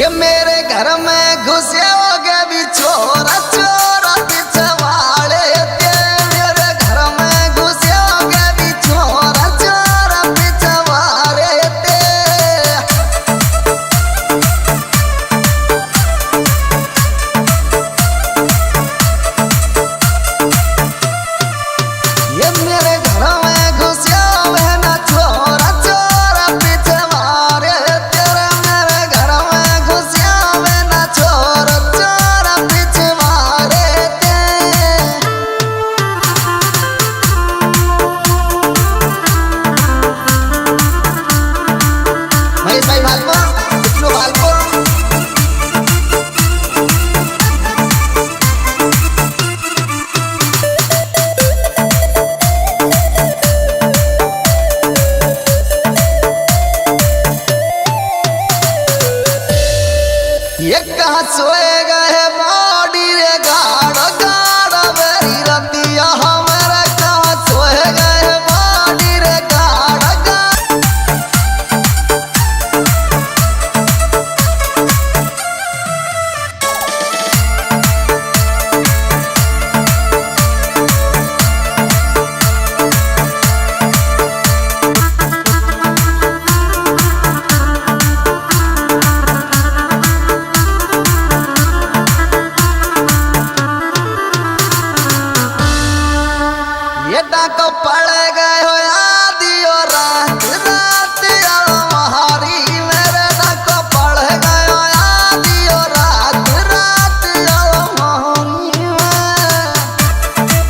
ये मेरे घर में घुसे हो गए भी छोरा छोरा पिछवाड़े ते मेरे घर में घुसे हो गए भी छोरा छोरा पिछवाड़े ते ये मेरे घर में घुसे हुए ना छोरा छोरा पिछवाड़े तेरे मेरे घर में घुसे हुए ना छोरा छोरा पिछवाड़े ते महेश भाई भालपुर विष्णु भालपुर ये कहाँ सोए गए बॉडी रे गाड़ गाड़ मेरी रतिया हमारा कहाँ सोए गए बॉडी रे गाड़ गाड़ ये डाको पड़ गए हो आदि और रात रात अलमारी मेरे डाको पड़ गए हो आदि और रात रात अलमारी में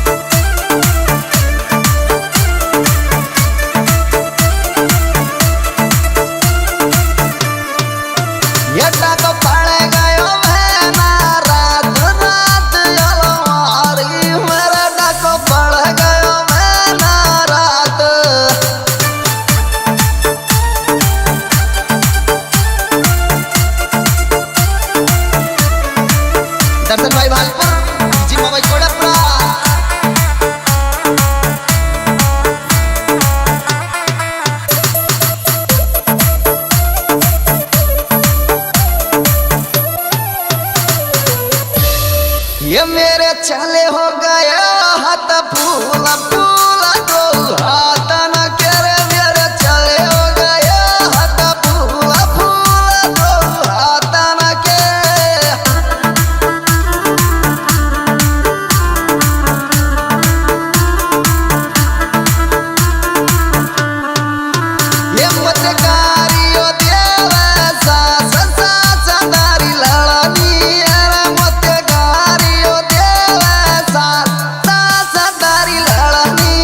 ये डाको पड़ गए हो मैना रात रात अलमारी मेरे डाको पड़ गए हो मैना रात दर्शन भाई भालपुर जिम्मा भाई कोड़परा ये मेरे चले हो गए हाथ फूल फूल दो हाथ न करे मेरे चले हो गए हाथ फूल फूल दो हाथ न के ये मतकारियो देवे सास सास दारी लड़नी अरे मतकारियो देवे सास सास दारी लड़नी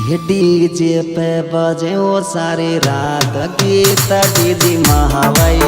ये डीजे पे बजे वो सारी रात गीत दीदी महावाई